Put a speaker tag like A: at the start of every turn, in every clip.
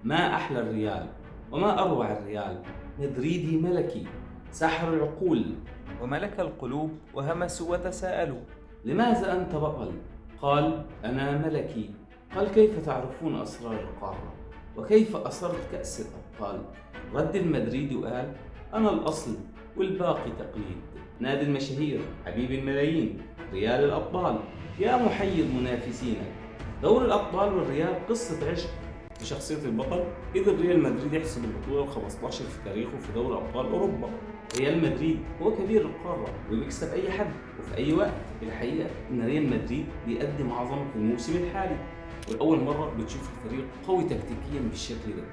A: ما أحلى الريال وما أروع الريال. مدريدي ملكي، ساحر العقول.
B: وملك القلوب وهمسوا وتساءلوا.
A: لماذا أنت بطل؟ قال: أنا ملكي. قال: كيف تعرفون أسرار القارة؟ وكيف أسرت كأس الأبطال؟ رد المدريدي وقال: أنا الأصل والباقي تقليد. نادي المشاهير، حبيب الملايين، ريال الأبطال، يا محيد منافسينك. دور الأبطال والريال قصة عشق. بشخصية البطل قدر ريال مدريد يحسم البطولة ال15 في تاريخه في دوري أبطال أوروبا. ريال مدريد هو كبير القارة وبيكسب أي حد وفي أي وقت. الحقيقة إن ريال مدريد بيقدم عظمة في الموسم الحالي، والأول مرة بتشوف الفريق قوي تكتيكيا بالشكل ده.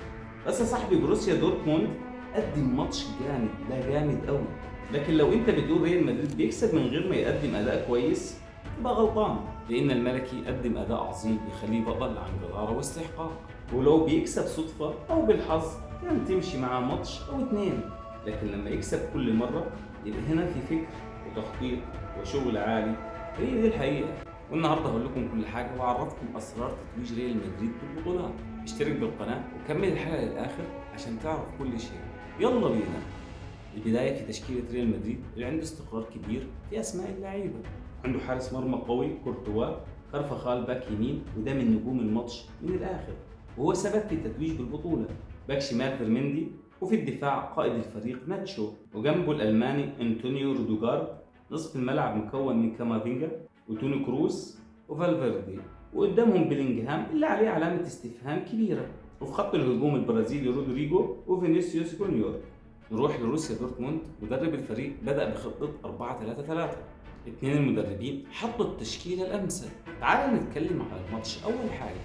A: بس يا صاحبي، بروسيا دورتموند قدم ماتش جامد، لا جامد قوي. لكن لو انت بتقول ريال مدريد بيكسب من غير ما يقدم اداء كويس تبقى غلطان، لان الملكي قدم اداء عظيم يخليه بطل عن جدارة واستحقاق. ولو بيكسب صدفة او بالحظ كان تمشي معاه ماتش او اتنين، لكن لما يكسب كل مرة يبقى هنا في فكر وتخطيط وشغل عالي. هي دي الحقيقة. والنهارده هقول لكم كل حاجة واعرفكم اسرار تتويج ريال مدريد بالبطولات. اشترك بالقناة وكمل الحلقة للاخر عشان تعرف كل شيء. يلا بينا. البداية في تشكيلة ريال مدريد اللي عنده استقرار كبير في أسماء اللعيبة. عنده حارس مرمى قوي كورتوا، كارفاخال باك يمين وده من نجوم الماتش من الآخر وهو سبب في التتويج بالبطولة. باك شمال فيرميندي، وفي الدفاع قائد الفريق ناتشو، وجنبه الألماني أنطونيو رودوغار. نصف الملعب مكون من كامافينجا وتوني كروس وفالفيردي، وقدامهم بيلينغهام اللي عليه علامة استفهام كبيرة. وفي خط الهجوم البرازيلي رودريجو وفينيسيوس جونيور. نروح لروسيا دورتموند. مدرب الفريق بدأ بخطة 4-3-3. اتنين المدربين حطوا التشكيلة الأمثل. تعال نتكلم على الماتش. أول حاجة،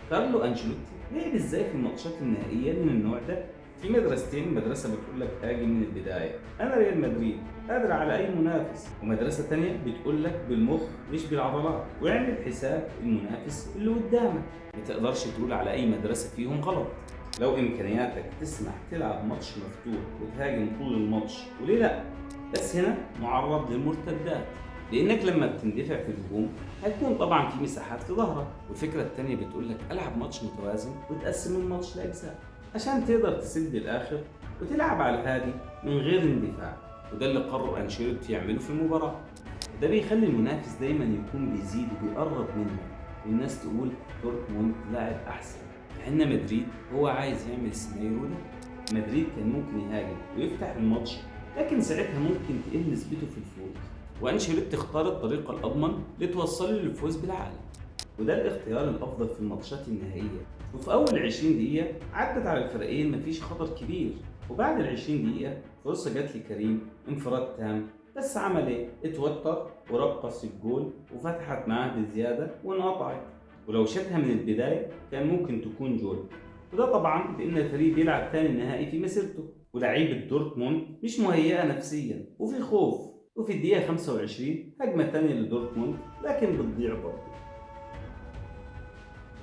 A: كارلو أنشيلوتي لعب ازاي في الماتشات النهائية من النوع ده؟ في مدرستين، مدرسة بتقول لك هاجم من البداية، أنا ريال مدريد قادر على أي منافس، ومدرسة تانية بتقول لك بالمخ مش بالعضلات، واعمل حساب المنافس اللي قدامك. ما تقدرش تقول على أي مدرسة فيهم غلط. لو امكانياتك تسمح تلعب ماتش مفتوح وتهاجم طول الماتش، وليه لا؟ بس هنا معرض للمرتدات، لانك لما بتندفع في الهجوم هيكون طبعا في مساحات في ظهرك. والفكره الثانيه بتقول لك العب ماتش متوازن وتقسم الماتش لاجزاء عشان تقدر تسد الاخر وتلعب على الهادي من غير اندفاع. وده اللي قرر انشيلوتي يعمله في المباراه. ده بيخلي المنافس دايما يكون بيزيد وبيقرب منه، والناس تقول دورتموند لاعب احسن، مع ان مدريد هو عايز يعمل السيناريو ده. مدريد كان ممكن يهاجم ويفتح الماتش، لكن ساعتها ممكن تقل نسبته في الفوز، وانشيلوتي اختار الطريقه الاضمن لتوصله للفوز بالعالم. وده الاختيار الافضل في الماتشات النهائيه. وفي اول 20 دقيقه عدت على الفريقين مفيش خطر كبير، وبعد ال 20 دقيقه فرصه جت لكريم، انفراد تام، بس عمل ايه؟ اتوتر ورقص الجول وفتحت معاه بزياده وانقطعت، ولو شاتها من البدايه كان ممكن تكون جول. وده طبعا لان الفريق بيلعب تاني نهائي في مسيرته، ولاعيبه دورتموند مش مهيئه نفسيا وفي خوف. وفي الدقيقه 25 هجمه تانية لدورتموند لكن بتضيع برضه،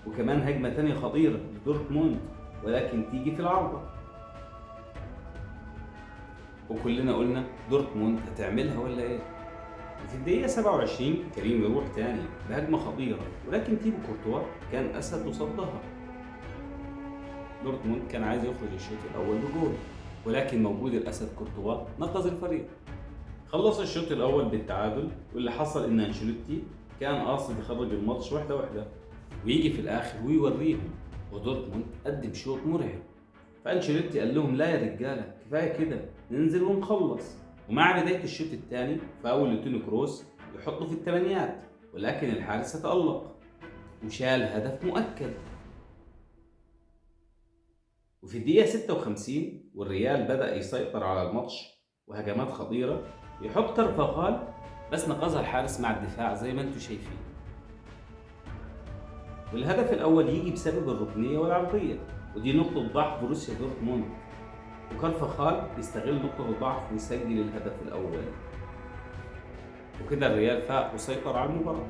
A: وكمان هجمه تانية خطيره لدورتموند ولكن تيجي في العارضه. وكلنا قلنا دورتموند هتعملها ولا ايه؟ وفي الدقيقة 27 كريم يروح تاني بهجمة خطيرة، ولكن تيبو كورتوا كان أسد وصدها. دورتموند كان عايز يخرج الشوط الأول بجول، ولكن موجود الأسد كورتوا نقذ الفريق. خلص الشوط الأول بالتعادل، واللي حصل إن أنشيلوتي كان قاصد يخرج الماتش واحدة واحدة ويجي في الآخر ويوريهم، ودورتموند قدم شوط مرعب. فأنشيلوتي قال لهم لا يا رجالة، كفاية كده، ننزل ونخلص. ومع بداية الشوط الثاني فاول لتوني كروس يحطه في الثمانيات، ولكن الحارس تألق وشال هدف مؤكد. وفي الدقيقة 56 والريال بدأ يسيطر على الماتش وهجمات خطيرة، يحط كارفاخال بس نقذها الحارس مع الدفاع زي ما انتم شايفين. والهدف الأول يجي بسبب الركنية والعرضية، ودي نقطة ضعف بروسيا دورتموند، وكارفاخال يستغل نقطة الضعف ويسجل الهدف الأول. وكده الريال فاق وسيطر على المباراة.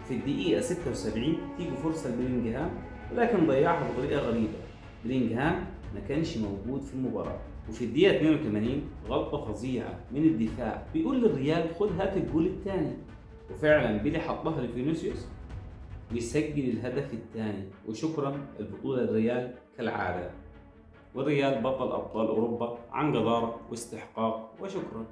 A: في الدقيقة 76 تيجي فرصة لبيلينغهام ولكن ضيعها بطريقة غريبة. بيلينغهام ما كانش موجود في المباراة. وفي الدقيقة 82 غلطة فظيعة من الدفاع بيقول للريال خد هات الجول الثاني، وفعلا بيلي حطها لفينيسيوس ويسجل الهدف الثاني. وشكرا، البطولة الريال كالعادة، والريال بطل أبطال أوروبا عن جدارة واستحقاق. وشكرا.